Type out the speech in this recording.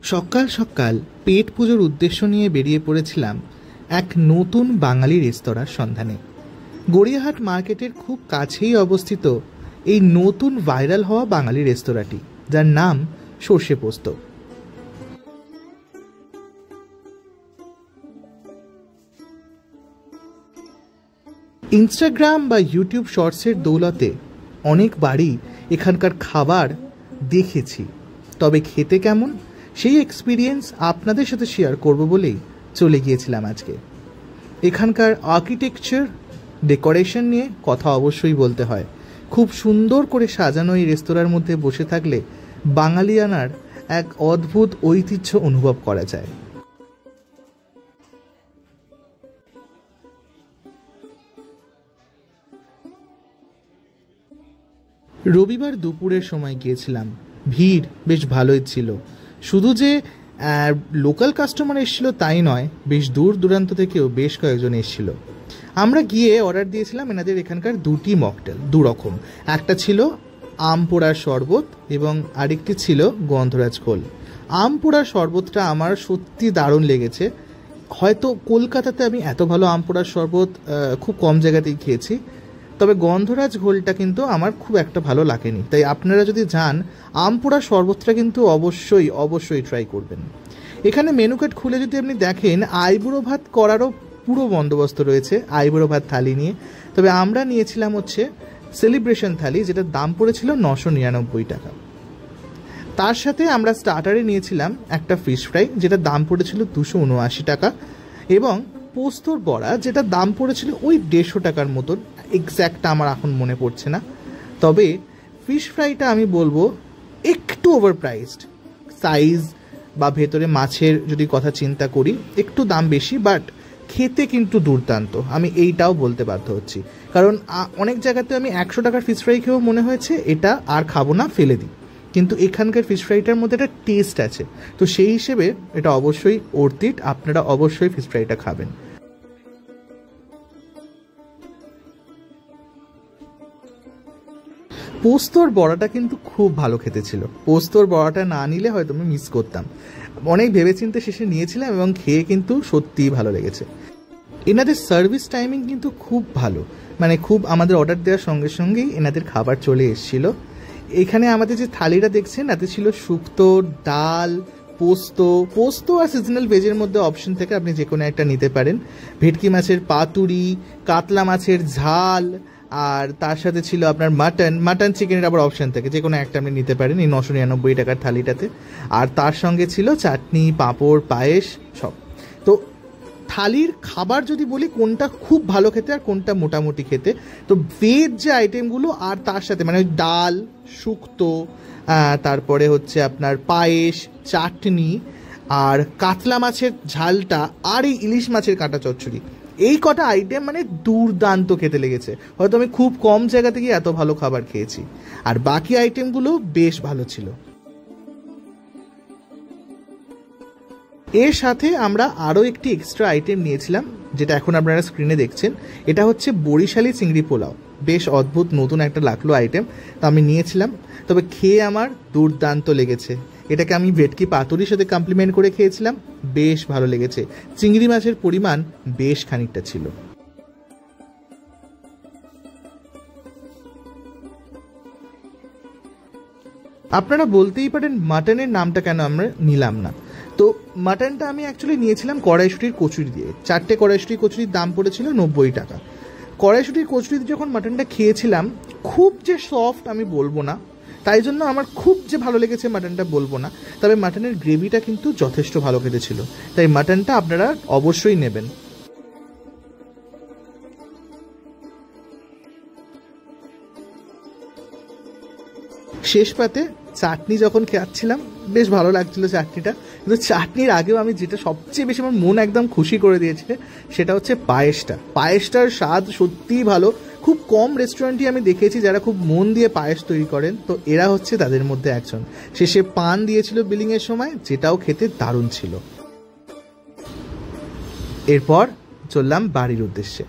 সকাল সকাল পেট পুজোর উদ্দেশ্য নিয়ে বেরিয়ে পড়েছিলাম এক নতুন বাঙালি রেস্তোরাঁর সন্ধানে। গড়িয়াহাট মার্কেটের খুব কাছেই অবস্থিত এই নতুন ভাইরাল হওয়া বাঙালি রেস্তোরাঁটি, যার নাম সর্ষে পোস্ত। ইনস্টাগ্রাম বা ইউটিউব শর্টসের দৌলতে অনেকবারই এখানকার খাবার দেখেছি, তবে খেতে কেমন সেই এক্সপিরিয়েন্স আপনাদের সাথে শেয়ার করব বলেই চলে গিয়েছিলাম আজকে। এখানকার আর্কিটেকচার, ডেকোরেশন নিয়ে কথা অবশ্যই বলতে হয়। খুব সুন্দর করে সাজানো এই রেস্তোরাঁর মধ্যে বসে থাকলে বাঙালিয়ানার এক অদ্ভুত ঐতিহ্য অনুভব করা যায়। রবিবার দুপুরের সময় গিয়েছিলাম, ভিড় বেশ ভালোই ছিল। শুধু যে লোকাল কাস্টমার এসেছিল তাই নয়, বেশ দূর দূরান্ত থেকেও বেশ কয়েকজন এসেছিল। আমরা গিয়ে অর্ডার দিয়েছিলাম এনাদের এখানকার দুটি মকটেল, দুরকম। একটা ছিল আম পোড়ার শরবত এবং আরেকটি ছিল গন্ধরাজ ঘোল। আম পোড়ার শরবতটা আমার সত্যি দারুণ লেগেছে। হয়তো কলকাতাতে আমি এত ভালো আম পোড়ার শরবত খুব কম জায়গাতেই খেয়েছি, তবে গন্ধরাজ ঘোলটা কিন্তু আমার খুব একটা ভালো লাগেনি। তাই আপনারা যদি যান, আম পোড়া শরবতটা কিন্তু অবশ্যই ট্রাই করবেন। এখানে মেনু কার্ড খুলে যদি আপনি দেখেন, আইবুড়ো ভাত করারও পুরো বন্দোবস্ত রয়েছে আইবুড়ো ভাত থালি নিয়ে। তবে আমরা নিয়েছিলাম হচ্ছে সেলিব্রেশন থালি, যেটার দাম পড়েছিল 999 টাকা। তার সাথে আমরা স্টার্টারে নিয়েছিলাম একটা ফিশ ফ্রাই, যেটার দাম পড়েছিল 279 টাকা, এবং পোস্তর বড়া, যেটার দাম পড়েছিল ওই 150 টাকার মতন। এক্স্যাক্টটা আমার এখন মনে পড়ছে না। তবে ফিশ ফ্রাইটা আমি বলবো একটু ওভার প্রাইসড। সাইজ বা ভেতরে মাছের যদি কথা চিন্তা করি, একটু দাম বেশি, বাট খেতে কিন্তু দুর্দান্ত। আমি এইটাও বলতে বাধ্য হচ্ছি, কারণ অনেক জায়গাতে আমি 100 টাকার ফিশ ফ্রাই খেয়েও মনে হয়েছে এটা আর খাবো না, ফেলে দিই। কিন্তু এখানকার ফিশ ফ্রাইটার মধ্যে একটা টেস্ট আছে, তো সেই হিসেবে এটা অবশ্যই ওর্থ ইট। আপনারা অবশ্যই ফিশ ফ্রাইটা খাবেন। পোস্তর বড়াটা কিন্তু খুব ভালো খেতে ছিল। পোস্তর বড়াটা না নিলে হয়তো আমি মিস করতাম। অনেক ভেবেচিন্তে শেষে নিয়েছিলাম এবং খেয়ে কিন্তু সত্যিই ভালো লেগেছে। এনাদের সার্ভিস টাইমিং কিন্তু খুব ভালো, মানে খুব আমাদের অর্ডার দেওয়ার সঙ্গে সঙ্গেই এনাদের খাবার চলে এসেছিল। এখানে আমাদের যে থালিটা দেখছেন, তাতে ছিল শুক্তো, ডাল, পোস্ত আর সিজনাল ভেজের মধ্যে অপশন থেকে আপনি যে কোনো একটা নিতে পারেন। ভেটকি মাছের পাতুরি, কাতলা মাছের ঝাল, আর তার সাথে ছিল আপনার মাটন চিকেনের আবার অপশান থাকে, যে কোনো একটা আপনি নিতে পারেন এই 999 টাকার থালিটাতে। আর তার সঙ্গে ছিল চাটনি, পাঁপড়, পায়েস, সব। তো থালির খাবার যদি বলি কোনটা খুব ভালো খেতে আর কোনটা মোটামুটি খেতে, তো ভেজ যে আইটেমগুলো আর তার সাথে মানে ডাল, শুক্তো, তারপরে হচ্ছে আপনার পায়েস, চাটনি, আর কাতলা মাছের ঝালটা, আর এই ইলিশ মাছের কাঁটা চচ্চড়ি, এই কটা আইটেম মানে দুর্দান্ত খেতে লেগেছে। হয়তো আমি খুব কম জায়গা থেকে এত ভালো খাবার খেয়েছি। আর বাকি আইটেমগুলো বেশ ভালো ছিল। এর সাথে আমরা আরও একটি এক্সট্রা আইটেম নিয়েছিলাম, যেটা এখন আপনারা স্ক্রিনে দেখছেন। এটা হচ্ছে বরিশালি চিংড়ি পোলাও। বেশ অদ্ভুত নতুন একটা লাগলো আইটেম, তো আমি নিয়েছিলাম। তবে খেয়ে আমার দুর্দান্ত লেগেছে। এটাকে আমি ভেটকি পাতুরির সাথে কমপ্লিমেন্ট করে খেয়েছিলাম, বেশ ভালো লেগেছে। চিংড়ি মাছের পরিমাণ বেশ খানিকটা ছিল। আপনারা বলতেই পারেন মাটনের নামটা কেন আমরা নিলাম না। তো মাটনটা আমি অ্যাকচুয়ালি নিয়েছিলাম কড়াইশুঁটির কচুরি দিয়ে। 4টে কড়াইশুঁটির কচুরির দাম পড়েছিল 90 টাকা। কড়াইশুঁটির কচুরি যখন মাটনটা খেয়েছিলাম, খুব যে সফট আমি বলবো না, তাই জন্য আমার খুব যে ভালো লেগেছে মাটনটা বলবো না। তবে মাটনের গ্রেভিটা কিন্তু যথেষ্ট ভালো খেতে ছিল, তাই মাটনটা আপনারা অবশ্যই নেবেন। শেষ পাতে চাটনি যখন খাচ্ছিলাম, বেশ ভালো লাগছিল চাটনিটা। কিন্তু চাটনির আগেও আমি যেটা সবচেয়ে বেশি আমার মন একদম খুশি করে দিয়েছে, সেটা হচ্ছে পায়েসটার স্বাদ সত্যিই ভালো। খুব কম রেস্টুরেন্টই আমি দেখেছি যারা খুব মন দিয়ে পায়েস তৈরি করেন, তো এরা হচ্ছে তাদের মধ্যে একজন। শেষে পান দিয়েছিল বিলিংয়ের সময়, যেটাও খেতে দারুণ ছিল। এরপর চললাম বাড়ির উদ্দেশ্যে।